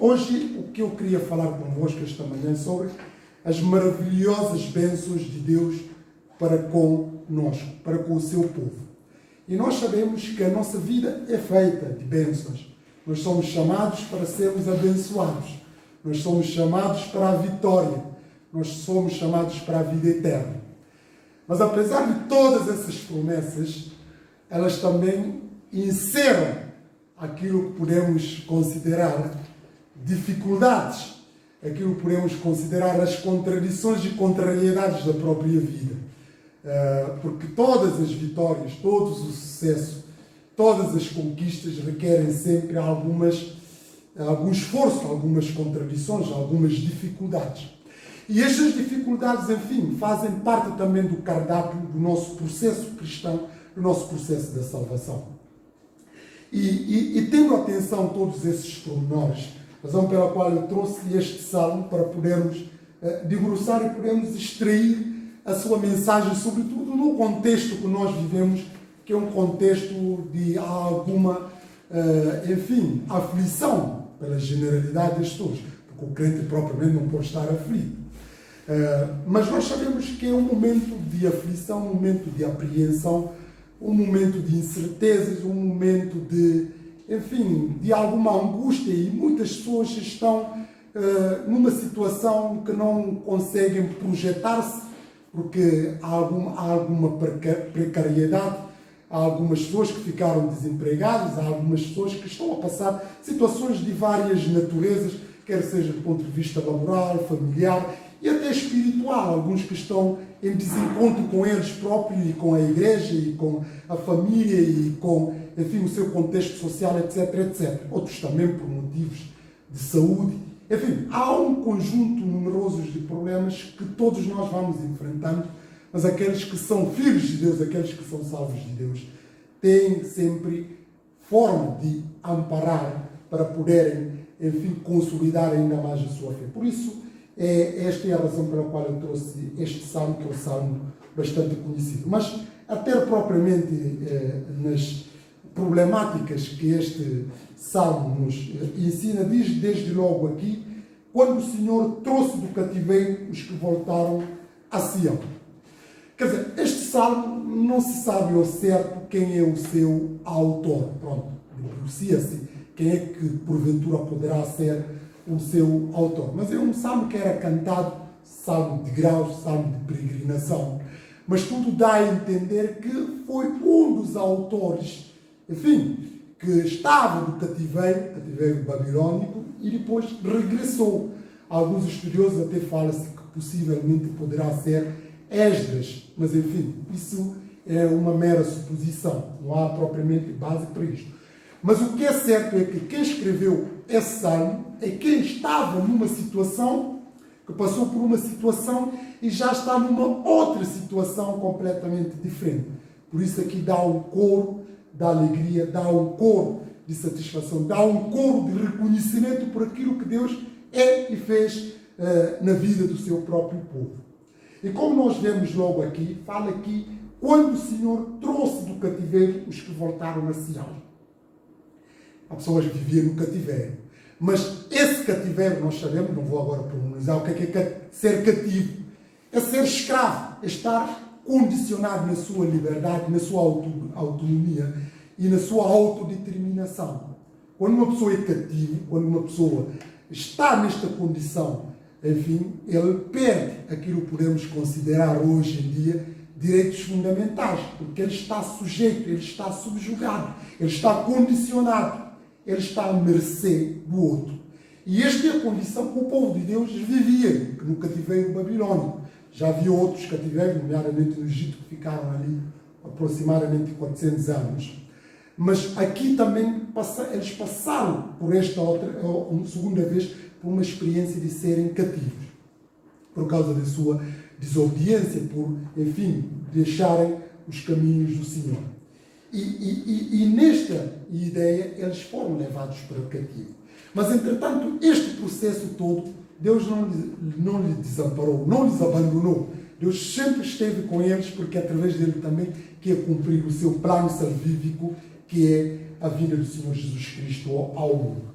Hoje o que eu queria falar convosco esta manhã é sobre as maravilhosas bênçãos de Deus para conosco, para com o seu povo. E nós sabemos que a nossa vida é feita de bênçãos. Nós somos chamados para sermos abençoados. Nós somos chamados para a vitória. Nós somos chamados para a vida eterna. Mas apesar de todas essas promessas, elas também encerram aquilo que podemos considerar dificuldades, aquilo que podemos considerar as contradições e contrariedades da própria vida. Porque todas as vitórias, todo o sucesso, todas as conquistas requerem sempre algum esforço, algumas contradições, algumas dificuldades. E estas dificuldades, enfim, fazem parte também do cardápio do nosso processo cristão, do nosso processo da salvação. E tendo atenção a todos esses pormenores, razão pela qual eu trouxe este salmo para podermos debruçar e podermos extrair a sua mensagem, sobretudo no contexto que nós vivemos, que é um contexto de alguma, aflição pela generalidade das pessoas, porque o crente propriamente não pode estar aflito. Mas nós sabemos que é um momento de aflição, um momento de apreensão, um momento de incertezas, um momento de alguma angústia, e muitas pessoas estão numa situação que não conseguem projetar-se, porque há alguma precariedade, há algumas pessoas que ficaram desempregadas, há algumas pessoas que estão a passar situações de várias naturezas, quer seja do ponto de vista laboral, familiar e até espiritual. Alguns que estão em desencontro com eles próprios e com a igreja e com a família e com, o seu contexto social, etc, etc. Outros também por motivos de saúde. Enfim, há um conjunto numeroso de problemas que todos nós vamos enfrentando, mas aqueles que são filhos de Deus, aqueles que são salvos de Deus, têm sempre forma de amparar para poderem, consolidar ainda mais a sua fé. Por isso, esta é a razão pela qual eu trouxe este salmo, que é um salmo bastante conhecido. Mas, até propriamente nas problemáticas que este salmo nos ensina, diz desde logo aqui, quando o Senhor trouxe do cativeiro os que voltaram a Sião. Quer dizer, este salmo não se sabe ao certo quem é o seu autor. Pronto, negocia-se quem é que porventura poderá ser o seu autor. Mas é um salmo que era cantado, salmo de graus, salmo de peregrinação. Mas tudo dá a entender que foi um dos autores, que estava no cativeiro babilônico, e depois regressou. Alguns estudiosos até falam-se que possivelmente poderá ser Esdras, mas isso é uma mera suposição, não há propriamente base para isto. Mas o que é certo é que quem escreveu esse salmo é quem estava numa situação, que passou por uma situação e já está numa outra situação completamente diferente. Por isso aqui dá um coro da alegria, dá um coro de satisfação, dá um coro de reconhecimento por aquilo que Deus é e fez na vida do seu próprio povo. E como nós vemos logo aqui, fala aqui quando o Senhor trouxe do cativeiro os que voltaram a Sião. Há pessoas que viviam no cativeiro. Mas esse cativeiro, nós sabemos, não vou agora pronunciar o que é ser cativo. É ser escravo, é estar condicionado na sua liberdade, na sua autonomia e na sua autodeterminação. Quando uma pessoa é cativa, quando uma pessoa está nesta condição, ele perde aquilo que podemos considerar hoje em dia direitos fundamentais, porque ele está sujeito, ele está subjugado, ele está condicionado, ele está à mercê do outro. E esta é a condição que o povo de Deus vivia no cativeiro babilônico. Já havia outros cativeiros, nomeadamente no Egito, que ficaram ali aproximadamente 400 anos. Mas aqui também eles passaram por esta segunda vez, por uma experiência de serem cativos, por causa da sua desobediência, por, deixarem os caminhos do Senhor. E nesta ideia, eles foram levados para o cativo. Mas, entretanto, este processo todo, Deus não lhes desamparou, não lhes abandonou. Deus sempre esteve com eles, porque através dele também quer cumprir o seu plano salvífico, que é a vinda do Senhor Jesus Cristo ao mundo.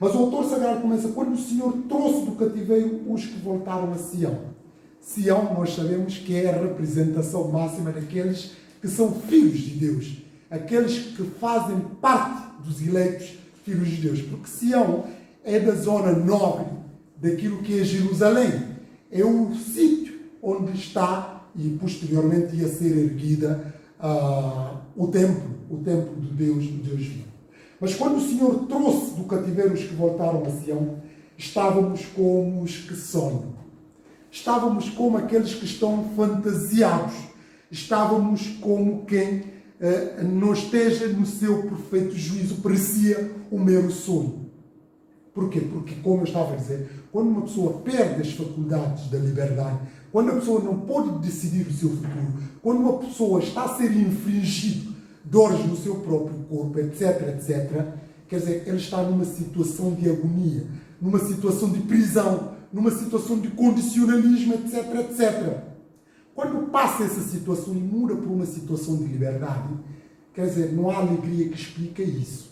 Mas o autor sagrado começa: quando o Senhor trouxe do cativeiro os que voltaram a Sião. Sião, nós sabemos que é a representação máxima daqueles que são filhos de Deus. Aqueles que fazem parte dos eleitos filhos de Deus. Porque Sião é da zona nobre daquilo que é Jerusalém. É o sítio onde está e posteriormente ia ser erguida o templo de Deus vivo. Mas quando o Senhor trouxe do cativeiro os que voltaram a Sião, estávamos como os que sonham. Estávamos como aqueles que estão fantasiados. Estávamos como quem não esteja no seu perfeito juízo. Parecia um mero sonho. Porquê? Porque, como eu estava a dizer, quando uma pessoa perde as faculdades da liberdade, quando a pessoa não pode decidir o seu futuro, quando uma pessoa está a ser infligido dores no seu próprio corpo, etc., quer dizer, ele está numa situação de agonia, numa situação de prisão, numa situação de condicionalismo, etc. Quando passa essa situação e muda por uma situação de liberdade, quer dizer, não há alegria que explique isso.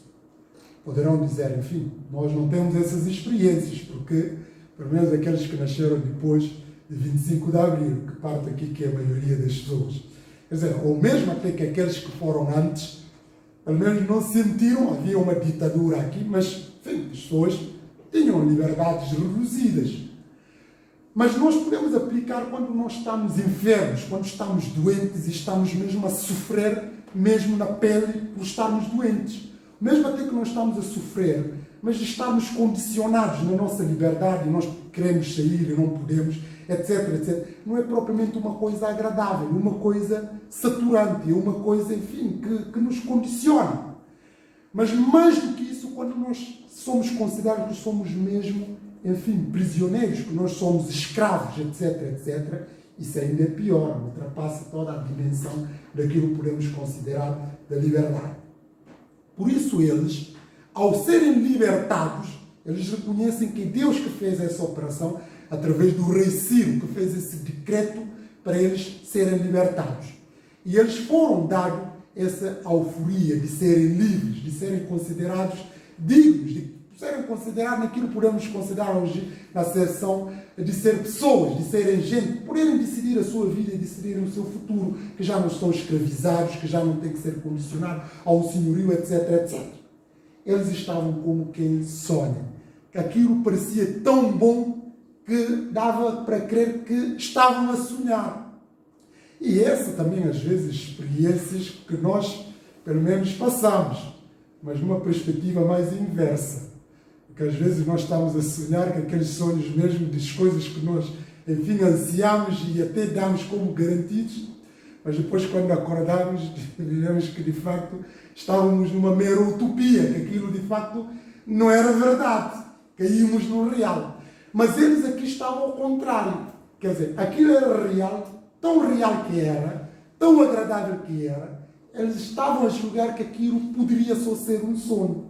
Poderão dizer, enfim, nós não temos essas experiências, porque, pelo menos aqueles que nasceram depois de 25 de Abril, que parte aqui que é a maioria das pessoas, quer dizer, ou mesmo até que aqueles que foram antes, pelo menos não sentiram, havia uma ditadura aqui, mas, enfim, as pessoas tinham liberdades reduzidas. Mas nós podemos aplicar quando nós estamos enfermos, quando estamos doentes e estamos mesmo a sofrer, mesmo na pele, por estarmos doentes. Mesmo até que não estamos a sofrer, mas estamos condicionados na nossa liberdade, nós queremos sair e não podemos, etc. Não é propriamente uma coisa agradável, uma coisa saturante, uma coisa, enfim, que nos condiciona. Mas mais do que isso, quando nós somos considerados que somos mesmo, enfim, prisioneiros, que nós somos escravos, etc., isso ainda é pior, ultrapassa toda a dimensão daquilo que podemos considerar da liberdade. Por isso eles, ao serem libertados, eles reconhecem que Deus que fez essa operação, através do rei Ciro, que fez esse decreto para eles serem libertados. E eles foram dados essa euforia de serem livres, de serem considerados dignos, de serem considerados naquilo que podemos considerar hoje na seção de ser pessoas, de serem gente, poderem decidir a sua vida e decidirem o seu futuro, que já não estão escravizados, que já não têm que ser condicionados ao senhorio, etc. Eles estavam como quem sonha. Aquilo parecia tão bom que dava para crer que estavam a sonhar. E essa também, às vezes, experiências que nós, pelo menos, passamos, mas numa perspectiva mais inversa. Porque às vezes nós estamos a sonhar com aqueles sonhos mesmo das coisas que nós, enfim, ansiamos e até damos como garantidos, mas depois, quando acordamos, vemos que de facto estávamos numa mera utopia, que aquilo de facto não era verdade, caímos no real. Mas eles aqui estavam ao contrário, quer dizer, aquilo era real, tão real que era, tão agradável que era, eles estavam a julgar que aquilo poderia só ser um sonho.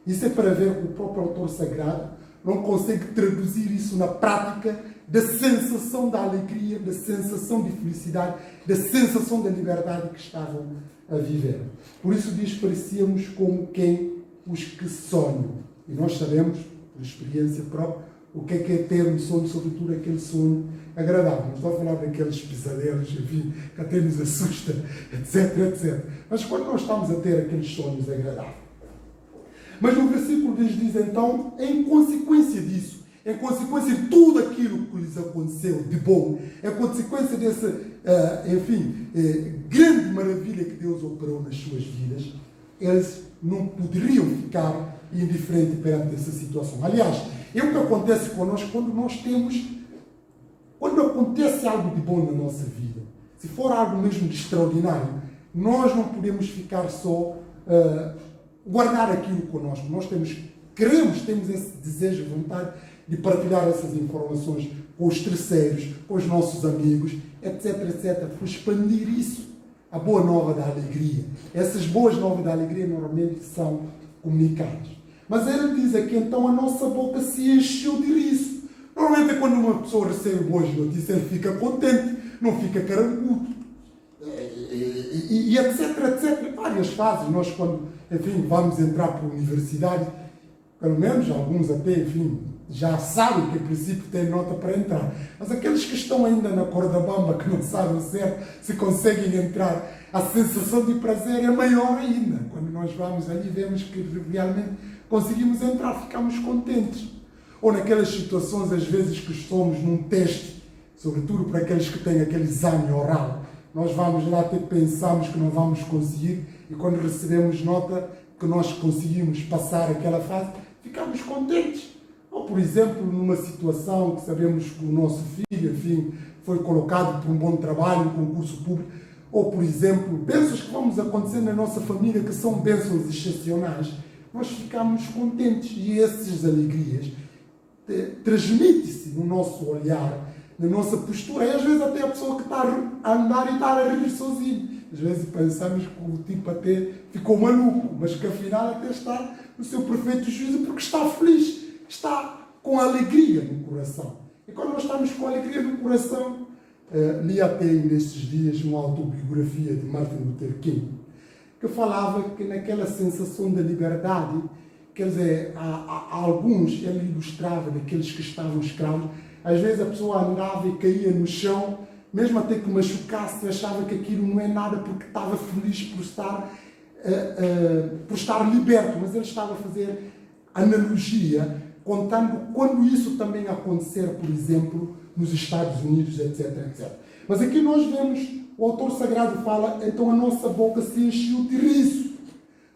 Isso é para ver que o próprio autor sagrado não consegue traduzir isso na prática da sensação da alegria, da sensação de felicidade, da sensação da liberdade que estavam a viver. Por isso diz, parecíamos como quem os que sonham. E nós sabemos, por experiência própria, o que é ter um sonho, sobretudo aquele sonho agradável. Não estou a falar daqueles pesadelos, enfim, que até nos assusta, etc. Mas quando nós estamos a ter aqueles sonhos agradáveis. Mas no versículo 10 diz então, em consequência disso, em consequência de tudo aquilo que lhes aconteceu de bom, em consequência dessa, grande maravilha que Deus operou nas suas vidas, eles não poderiam ficar indiferentes perante essa situação. Aliás, é o que acontece connosco quando acontece algo de bom na nossa vida. Se for algo mesmo de extraordinário, nós não podemos ficar só guardar aquilo connosco. Nós temos esse desejo, vontade de partilhar essas informações com os terceiros, com os nossos amigos, etc. Por expandir isso, a boa nova da alegria. Essas boas novas da alegria normalmente são comunicadas. Mas ele diz aqui, então a nossa boca se encheu de riso. Normalmente quando uma pessoa recebe boas notícias, ele fica contente, não fica carangudo. E etc. Várias fases. Nós quando, enfim, vamos entrar para a universidade, Pelo menos alguns até, enfim, já sabem que a princípio tem nota para entrar. Mas aqueles que estão ainda na corda bamba, que não sabem certo se conseguem entrar, a sensação de prazer é maior ainda. Quando nós vamos ali, vemos que realmente conseguimos entrar, ficamos contentes. Ou naquelas situações, às vezes, que estamos num teste, sobretudo para aqueles que têm aquele exame oral, nós vamos lá até pensamos que não vamos conseguir, e quando recebemos nota que nós conseguimos passar aquela fase, ficamos contentes. Ou, por exemplo, numa situação que sabemos que o nosso filho, enfim, foi colocado por um bom trabalho, um concurso público, ou, por exemplo, bênçãos que vamos acontecer na nossa família, que são bênçãos excepcionais, nós ficamos contentes. E essas alegrias transmitem-se no nosso olhar, na nossa postura. E às vezes até a pessoa que está a andar e está a rir sozinho. Às vezes pensamos que o tipo até ficou maluco, mas que afinal até está no seu perfeito juízo, porque está feliz, está com alegria no coração. E quando nós estamos com alegria no coração, li até nestes dias uma autobiografia de Martin Luther King, que falava que naquela sensação da liberdade, quer dizer, há alguns, ele ilustrava daqueles que estavam escravos, às vezes a pessoa andava e caía no chão, mesmo até que machucasse, achava que aquilo não é nada porque estava feliz por estar liberto, mas ele estava a fazer analogia, contando quando isso também acontecer, por exemplo, nos Estados Unidos, etc, etc. Mas aqui nós vemos, o autor sagrado fala, então a nossa boca se encheu de riso.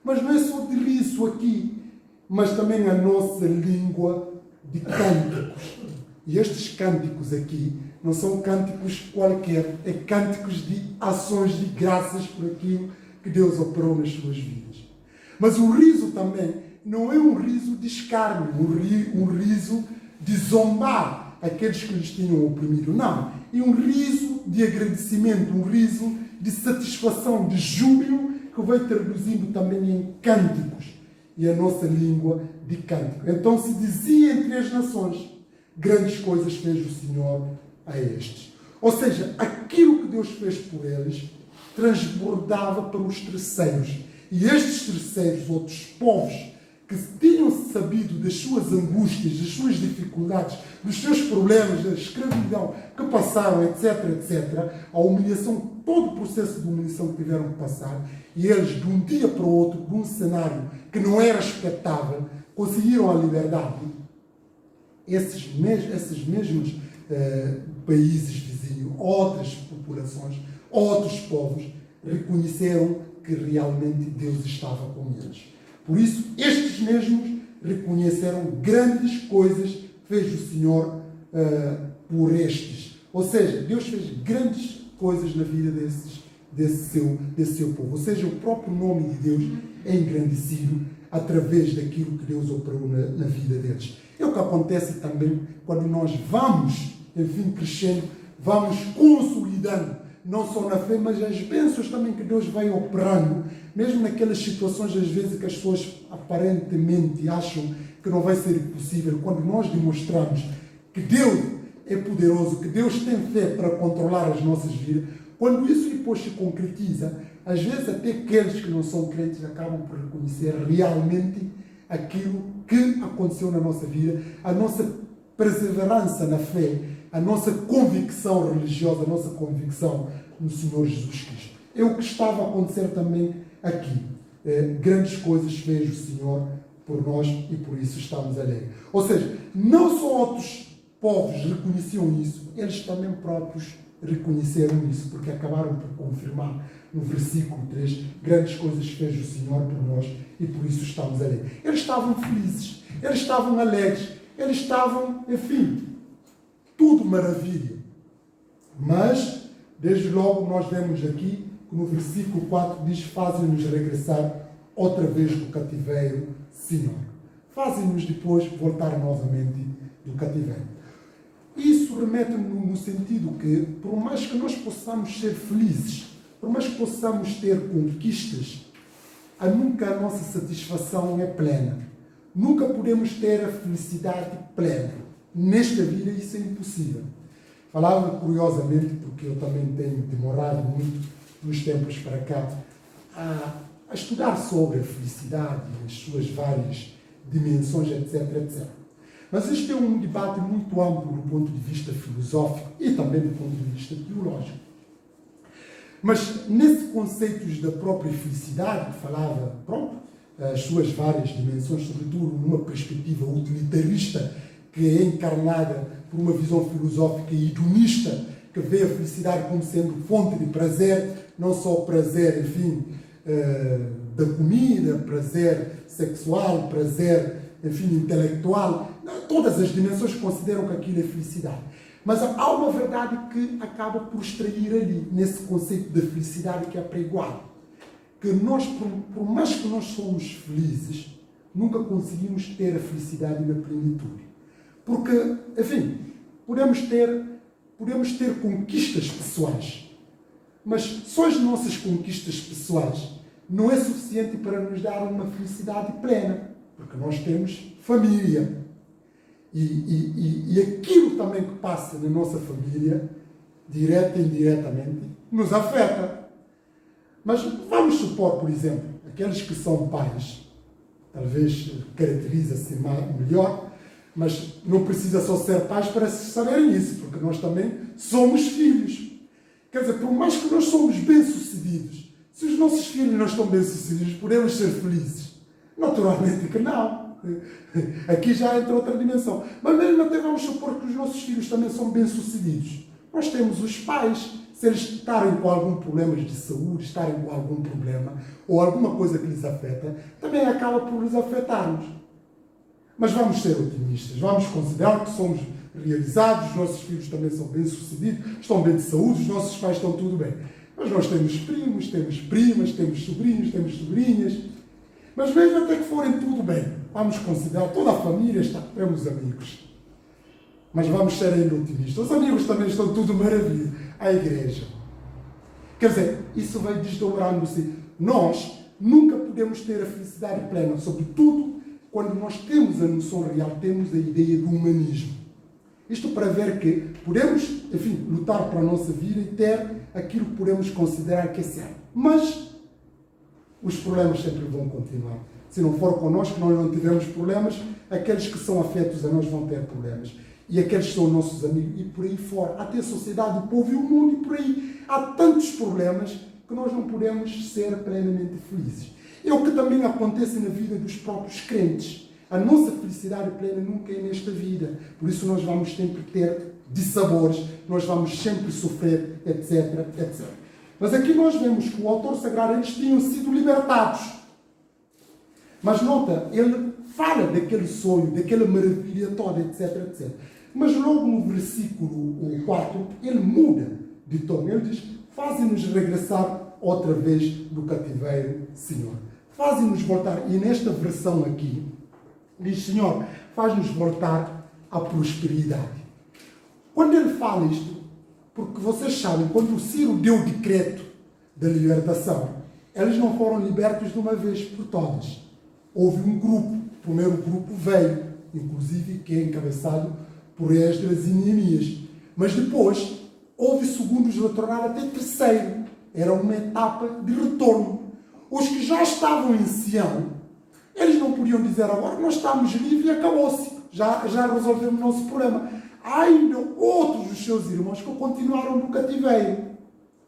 Mas não é só de riso aqui, mas também a nossa língua de cânticos. E estes cânticos aqui não são cânticos qualquer, é cânticos de ações de graças por aquilo que Deus operou nas suas vidas. Mas o riso também não é um riso de escárnio, um riso de zombar aqueles que lhes tinham oprimido. Não, é um riso de agradecimento, um riso de satisfação, de júbilo, que vai traduzindo também em cânticos. E a nossa língua de cântico. Então se dizia entre as nações, grandes coisas fez o Senhor a estes. Ou seja, aquilo que Deus fez por eles transbordava para os terceiros. E estes terceiros, outros povos, que tinham sabido das suas angústias, das suas dificuldades, dos seus problemas, da escravidão que passaram, etc, etc, a humilhação, todo o processo de humilhação que tiveram que passar, e eles, de um dia para o outro, de um cenário que não era expectável, conseguiram a liberdade. Esses mesmos países vizinhos, outras populações, outros povos, reconheceram que realmente Deus estava com eles. Por isso, estes mesmos reconheceram grandes coisas que fez o Senhor por estes. Ou seja, Deus fez grandes coisas na vida desse seu povo. Ou seja, o próprio nome de Deus é engrandecido através daquilo que Deus operou na vida deles. É o que acontece também quando nós vamos, enfim, crescendo, vamos consolidando, não só na fé, mas as bênçãos também que Deus vai operando, mesmo naquelas situações, às vezes, que as pessoas aparentemente acham que não vai ser possível, quando nós demonstramos que Deus é poderoso, que Deus tem fé para controlar as nossas vidas, quando isso depois se concretiza, às vezes até aqueles que não são crentes acabam por reconhecer realmente aquilo que aconteceu na nossa vida, a nossa perseverança na fé, a nossa convicção religiosa, a nossa convicção no Senhor Jesus Cristo. É o que estava a acontecer também aqui. Grandes coisas fez o Senhor por nós e por isso estamos alegres. Ou seja, não só outros povos reconheciam isso, eles também próprios reconheceram isso, porque acabaram por confirmar no versículo 3, grandes coisas fez o Senhor por nós e por isso estamos alegres. Eles estavam felizes, eles estavam alegres, eles estavam, enfim, tudo maravilha. Mas, desde logo, nós vemos aqui que no versículo 4 diz, fazem-nos regressar outra vez do cativeiro, Senhor. Fazem-nos depois voltar novamente do cativeiro. Isso remete-nos no sentido que, por mais que nós possamos ser felizes, por mais que possamos ter conquistas, nunca a nossa satisfação é plena. Nunca podemos ter a felicidade plena. Nesta vida isso é impossível. Falava curiosamente, porque eu também tenho demorado muito nos tempos para cá, a estudar sobre a felicidade e as suas várias dimensões, etc, etc. Mas este é um debate muito amplo do ponto de vista filosófico e também do ponto de vista teológico. Mas nesse conceito da própria felicidade, que falava, pronto, as suas várias dimensões, sobretudo numa perspectiva utilitarista, que é encarnada por uma visão filosófica hedonista, que vê a felicidade como sendo fonte de prazer, não só prazer, enfim, da comida, prazer sexual, prazer, enfim, intelectual, todas as dimensões consideram que aquilo é felicidade. Mas há uma verdade que acaba por extrair ali, nesse conceito de felicidade que é pregoado. Que nós, por mais que nós somos felizes, nunca conseguimos ter a felicidade na plenitude. Porque, enfim, podemos ter conquistas pessoais, mas só as nossas conquistas pessoais não é suficiente para nos dar uma felicidade plena, porque nós temos família. E aquilo também que passa na nossa família, direta e indiretamente, nos afeta. Mas vamos supor, por exemplo, aqueles que são pais, talvez caracteriza-se melhor, mas não precisa só ser pais para saberem isso, porque nós também somos filhos. Quer dizer, por mais que nós somos bem-sucedidos, se os nossos filhos não estão bem-sucedidos, podemos ser felizes? Naturalmente que não. Aqui já entra outra dimensão. Mas mesmo até vamos supor que os nossos filhos também são bem-sucedidos. Nós temos os pais, se eles estarem com algum problema de saúde, estarem com algum problema, ou alguma coisa que lhes afeta, também acaba por lhes afetar-nos. Mas vamos ser otimistas, vamos considerar que somos realizados, os nossos filhos também são bem-sucedidos, estão bem de saúde, os nossos pais estão tudo bem. Mas nós temos primos, temos primas, temos sobrinhos, temos sobrinhas. Mas mesmo até que forem tudo bem, vamos considerar, toda a família está, temos amigos. Mas vamos ser ainda otimistas. Os amigos também estão tudo maravilha. A igreja. Quer dizer, isso vai desdobrando-se. Nós nunca podemos ter a felicidade plena, sobretudo quando nós temos a noção real, temos a ideia do humanismo. Isto para ver que podemos, enfim, lutar para a nossa vida e ter aquilo que podemos considerar que é certo. Mas os problemas sempre vão continuar. Se não for connosco, nós não tivermos problemas, aqueles que são afetos a nós vão ter problemas. E aqueles que são nossos amigos, e por aí fora. Até a sociedade, o povo e o mundo, e por aí. Há tantos problemas que nós não podemos ser plenamente felizes. É o que também acontece na vida dos próprios crentes. A nossa felicidade plena nunca é nesta vida. Por isso nós vamos sempre ter dissabores, nós vamos sempre sofrer, etc, etc. Mas aqui nós vemos que o autor sagrado, eles tinham sido libertados. Mas nota, ele fala daquele sonho, daquela maravilha toda, etc, etc. Mas logo no versículo 4, ele muda de tom. Ele diz, faze-nos regressar outra vez do cativeiro, Senhor. Faze-nos voltar. E nesta versão aqui, diz, Senhor, faz-nos voltar à prosperidade. Quando ele fala isto, porque vocês sabem, quando o Ciro deu o decreto da libertação, eles não foram libertos de uma vez por todas. Houve um grupo, o primeiro grupo veio, inclusive que é encabeçado por Esdras e Neemias. Mas depois, houve segundos de tornar até terceiro. Era uma etapa de retorno. Os que já estavam em Sião, eles não podiam dizer agora, nós estamos livres e acabou-se. Já resolvemos o nosso problema. Há ainda outros dos seus irmãos que continuaram no cativeiro,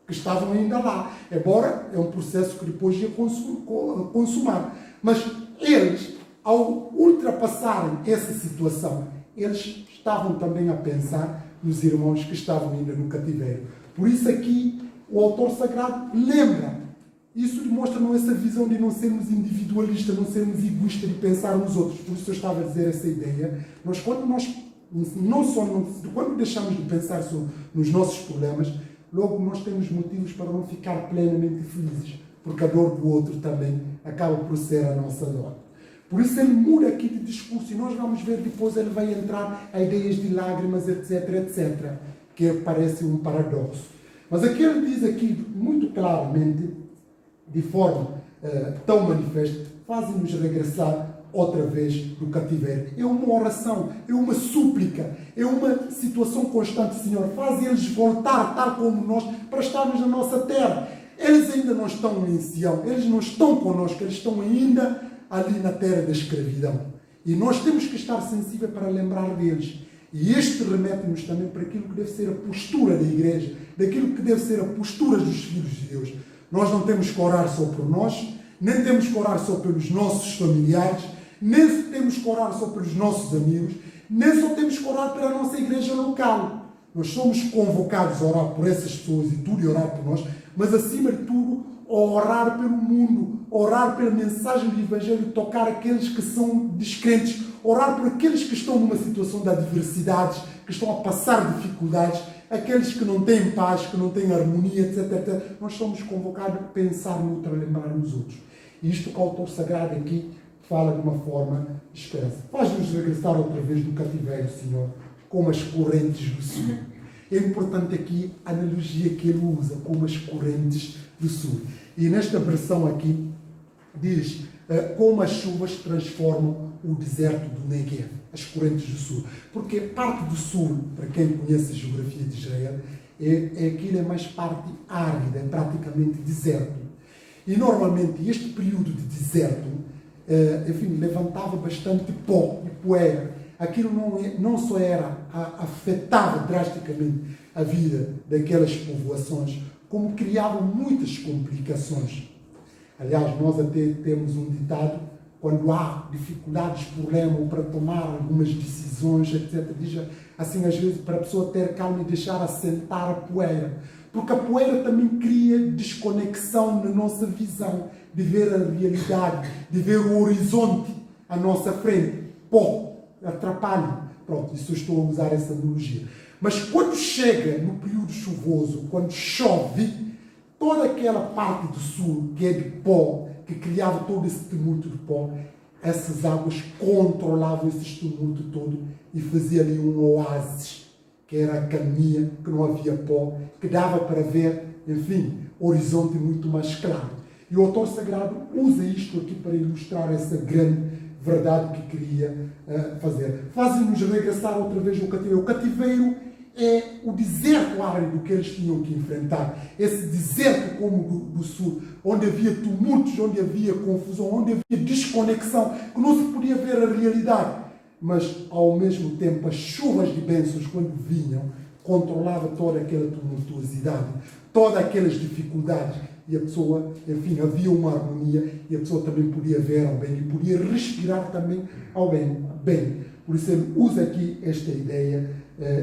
que estavam ainda lá. Embora é um processo que depois ia consumar. Mas eles, ao ultrapassarem essa situação, eles estavam também a pensar nos irmãos que estavam ainda no cativeiro. Por isso aqui o autor sagrado lembra. Isso demonstra-nos essa visão de não sermos individualistas, não sermos egoístas, de pensar nos outros. Por isso eu estava a dizer essa ideia. Quando deixamos de pensar nos nossos problemas, logo nós temos motivos para não ficar plenamente felizes, porque a dor do outro também acaba por ser a nossa dor. Por isso ele muda aqui de discurso, e nós vamos ver depois, ele vai entrar a ideias de lágrimas, etc, etc, que parece um paradoxo. Mas aqui ele diz aqui muito claramente, de forma tão manifesta, fazem-nos regressar outra vez do cativeiro. É uma oração, é uma súplica, é uma situação constante, Senhor. Faz eles voltar, tal como nós, para estarmos na nossa terra. Eles ainda não estão em Sião, eles não estão connosco, eles estão ainda ali na terra da escravidão. E nós temos que estar sensíveis para lembrar deles. E este remete-nos também para aquilo que deve ser a postura da igreja, daquilo que deve ser a postura dos filhos de Deus. Nós não temos que orar só por nós, nem temos que orar só pelos nossos familiares, nem temos que orar só pelos nossos amigos, nem só temos que orar pela nossa igreja local. Nós somos convocados a orar por essas pessoas e tudo, e orar por nós, mas acima de tudo, a orar pelo mundo, a orar pela mensagem do Evangelho, tocar aqueles que são descrentes, orar por aqueles que estão numa situação de adversidades, que estão a passar dificuldades, aqueles que não têm paz, que não têm harmonia, etc. Nós somos convocados a pensar no outro, a lembrar nos outros. E isto que o autor sagrado aqui fala de uma forma de esperança. Faz-nos regressar outra vez do cativeiro, Senhor, como as correntes do sul. É importante aqui a analogia que ele usa, como as correntes do sul. E nesta versão aqui diz como as chuvas transformam o deserto do Negev, as correntes do sul. Porque parte do sul, para quem conhece a geografia de Israel, aquilo é mais parte árida, é praticamente deserto. E normalmente este período de deserto, enfim, levantava bastante pó e poeira. Aquilo não só afetava drasticamente a vida daquelas povoações, como criava muitas complicações. Aliás, nós até temos um ditado, quando há dificuldades, problemas, ou para tomar algumas decisões, etc., diz assim, às vezes, para a pessoa ter calma e deixar assentar a poeira. Porque a poeira também cria desconexão na nossa visão, de ver a realidade, de ver o horizonte à nossa frente. Pó, atrapalha. Pronto, isso eu estou a usar essa analogia. Mas quando chega no período chuvoso, quando chove, toda aquela parte do sul, que é de pó, que criava todo esse tumulto de pó, essas águas controlavam esse tumulto todo e fazia ali um oásis, que era a calmia, que não havia pó, que dava para ver, enfim, horizonte muito mais claro. E o autor sagrado usa isto aqui para ilustrar essa grande verdade que queria fazer. Fazem-nos regressar outra vez ao cativeiro. O cativeiro é o deserto árido que eles tinham que enfrentar. Esse deserto como do sul, onde havia tumultos, onde havia confusão, onde havia desconexão, que não se podia ver a realidade. Mas, ao mesmo tempo, as chuvas de bênçãos, quando vinham, controlava toda aquela tumultuosidade, todas aquelas dificuldades. E a pessoa, enfim, havia uma harmonia e a pessoa também podia ver ao bem e podia respirar também ao bem. Por isso ele usa aqui esta ideia,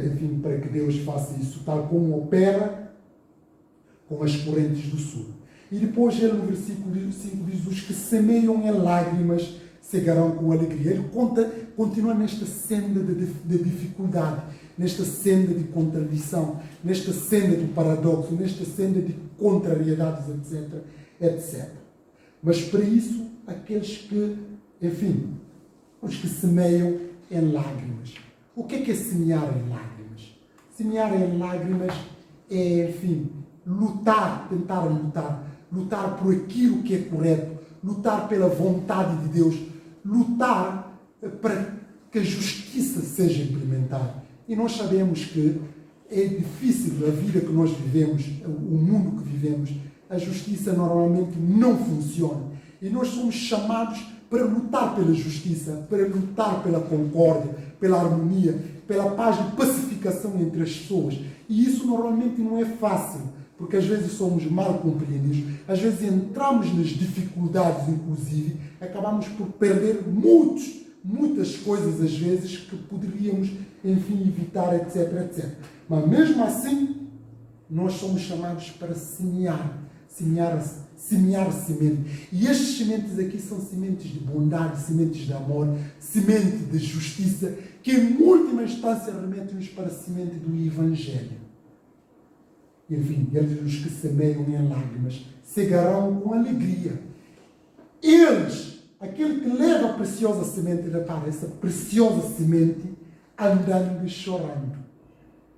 enfim, para que Deus faça isso, tal como opera com as correntes do sul. E depois ele, no versículo 5, diz: os que semeiam em lágrimas cegarão com alegria. Ele continua nesta senda de dificuldade, nesta senda de contradição, nesta senda do paradoxo, nesta senda de contrariedades, etc, etc. Mas para isso, aqueles que, enfim, os que semeiam em lágrimas. O que é semear em lágrimas? Semear em lágrimas é, enfim, lutar, tentar lutar por aquilo que é correto, lutar pela vontade de Deus, lutar para que a justiça seja implementada. E nós sabemos que é difícil a vida que nós vivemos, o mundo que vivemos, a justiça normalmente não funciona. E nós somos chamados para lutar pela justiça, para lutar pela concórdia, pela harmonia, pela paz e pacificação entre as pessoas. E isso normalmente não é fácil, porque às vezes somos mal compreendidos, às vezes entramos nas dificuldades, inclusive, acabamos por perder muitas coisas, às vezes, que poderíamos, enfim, evitar, etc, etc. Mas mesmo assim, nós somos chamados para semear semente. E estas sementes aqui são sementes de bondade, sementes de amor, semente de justiça, que em última instância remetem-nos para a semente do Evangelho. Enfim, eles, os que semeiam em lágrimas, cegarão com alegria. Eles, aquele que leva a preciosa semente, repara, essa preciosa semente, andando e chorando.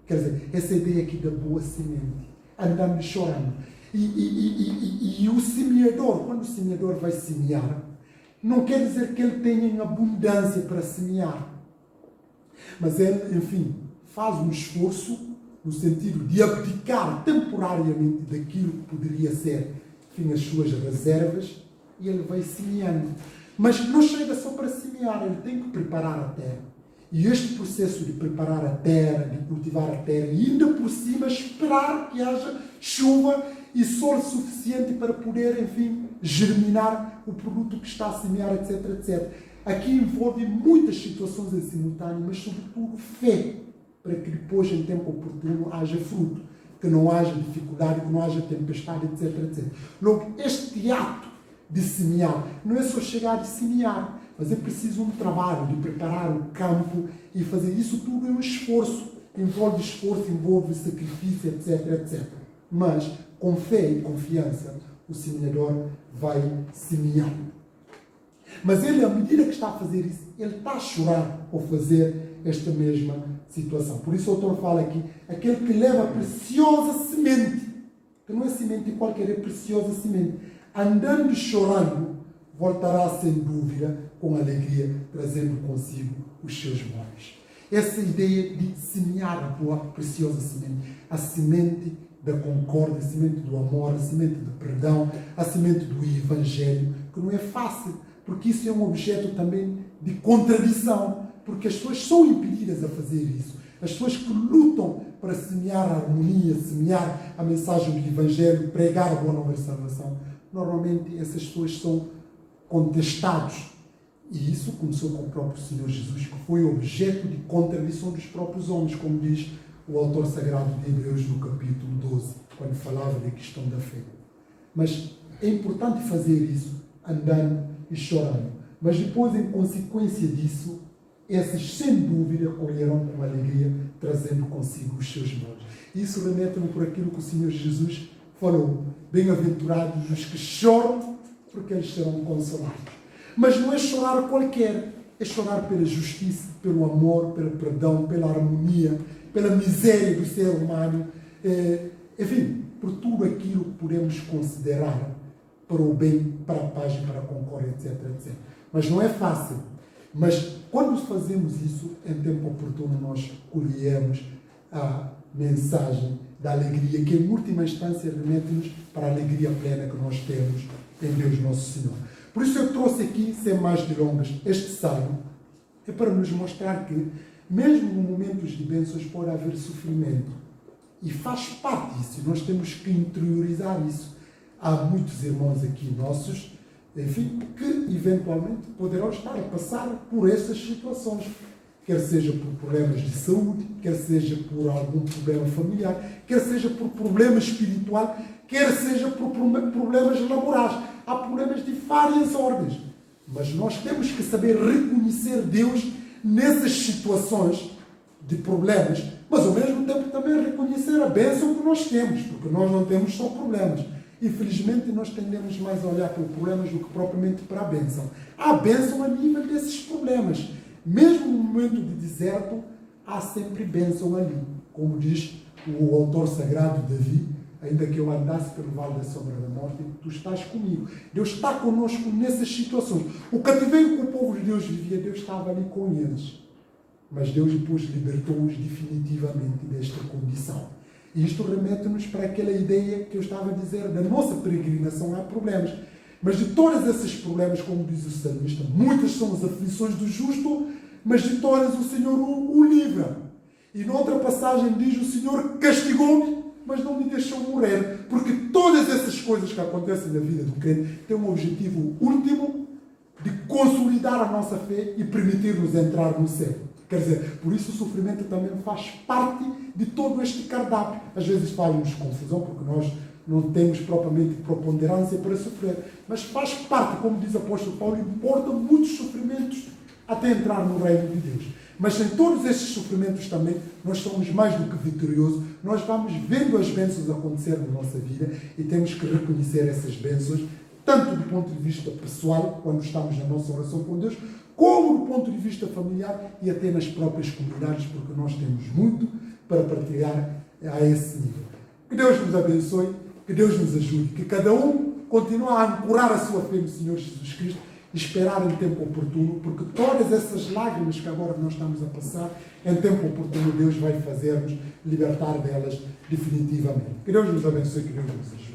Quer dizer, essa ideia aqui da boa semente, andando e chorando. E o semeador, quando o semeador vai semear, não quer dizer que ele tenha em abundância para semear. Mas ele, enfim, faz um esforço no sentido de abdicar temporariamente daquilo que poderia ser, enfim, as suas reservas, e ele vai semeando. Mas não chega só para semear, ele tem que preparar a terra. E este processo de preparar a terra, de cultivar a terra, e ainda por cima esperar que haja chuva e sol suficiente para poder, enfim, germinar o produto que está a semear, etc, etc. Aqui envolve muitas situações em simultâneo, mas sobretudo fé, para que depois, em tempo oportuno, haja fruto, que não haja dificuldade, que não haja tempestade, etc, etc. Logo, este ato de semear não é só chegar e semear, mas é preciso um trabalho de preparar o campo e fazer isso tudo é um esforço. Envolve esforço, envolve sacrifício, etc, etc. Mas, com fé e confiança, o semeador vai semear. Mas ele, à medida que está a fazer isso, ele está a chorar ao fazer esta mesma situação. Por isso o autor fala aqui, aquele que leva a preciosa semente, que não é semente qualquer, é preciosa semente, andando e chorando, voltará sem dúvida, com alegria, trazendo consigo os seus móveis. Essa ideia de semear a boa, preciosa semente, a semente da concórdia, a semente do amor, a semente do perdão, a semente do evangelho, que não é fácil, porque isso é um objeto também de contradição, porque as pessoas são impedidas a fazer isso. As pessoas que lutam para semear a harmonia, semear a mensagem do evangelho, pregar a boa nova de salvação, normalmente essas pessoas são contestados. E isso começou com o próprio Senhor Jesus, que foi objeto de contradição dos próprios homens, como diz o autor sagrado de Hebreus no capítulo 12, quando falava da questão da fé. Mas é importante fazer isso andando e chorando. Mas depois, em consequência disso, esses sem dúvida colherão com alegria, trazendo consigo os seus males. Isso remete-me por aquilo que o Senhor Jesus falou. Bem-aventurados os que choram, porque eles serão consolados. Mas não é chorar qualquer, é chorar pela justiça, pelo amor, pelo perdão, pela harmonia, pela miséria do ser humano, enfim, por tudo aquilo que podemos considerar para o bem, para a paz e para a concórdia, etc, etc. Mas não é fácil. Mas quando fazemos isso, em tempo oportuno, nós colhemos a mensagem da alegria, que em última instância remete-nos para a alegria plena que nós temos em Deus Nosso Senhor. Por isso eu trouxe aqui, sem mais delongas, este salmo, é para nos mostrar que, mesmo em momentos de bênçãos, pode haver sofrimento. E faz parte disso, nós temos que interiorizar isso. Há muitos irmãos aqui nossos, enfim, que eventualmente poderão estar a passar por essas situações. Quer seja por problemas de saúde, quer seja por algum problema familiar, quer seja por problema espiritual, quer seja por problemas laborais. Há problemas de várias ordens. Mas nós temos que saber reconhecer Deus nessas situações de problemas, mas ao mesmo tempo também reconhecer a bênção que nós temos, porque nós não temos só problemas. Infelizmente, nós tendemos mais a olhar para os problemas do que propriamente para a bênção. Há bênção a nível desses problemas. Mesmo no momento de deserto, há sempre bênção ali. Como diz o autor sagrado Davi, ainda que eu andasse pelo vale da sombra da morte, tu estás comigo. Deus está conosco nessas situações. O cativeiro que o povo de Deus vivia, Deus estava ali com eles. Mas Deus depois libertou-os definitivamente desta condição. E isto remete-nos para aquela ideia que eu estava a dizer, da nossa peregrinação há problemas. Mas de todos esses problemas, como diz o salmista, muitas são as aflições do justo, mas de todas o Senhor o livra. E noutra passagem diz, o Senhor castigou-me, mas não me deixou morrer. Porque todas essas coisas que acontecem na vida do crente têm um objetivo último de consolidar a nossa fé e permitir-nos entrar no céu. Quer dizer, por isso o sofrimento também faz parte de todo este cardápio. Às vezes faz-nos confusão, porque nós não temos propriamente preponderância para sofrer. Mas faz parte, como diz o apóstolo Paulo, importa muitos sofrimentos até entrar no reino de Deus. Mas em todos estes sofrimentos também, nós somos mais do que vitoriosos. Nós vamos vendo as bênçãos acontecer na nossa vida e temos que reconhecer essas bênçãos, tanto do ponto de vista pessoal, quando estamos na nossa oração com Deus, como do ponto de vista familiar e até nas próprias comunidades, porque nós temos muito para partilhar a esse nível. Que Deus nos abençoe, que Deus nos ajude, que cada um continue a ancorar a sua fé no Senhor Jesus Cristo e esperar em tempo oportuno, porque todas essas lágrimas que agora nós estamos a passar, em tempo oportuno Deus vai fazer-nos libertar delas definitivamente. Que Deus nos abençoe, que Deus nos ajude.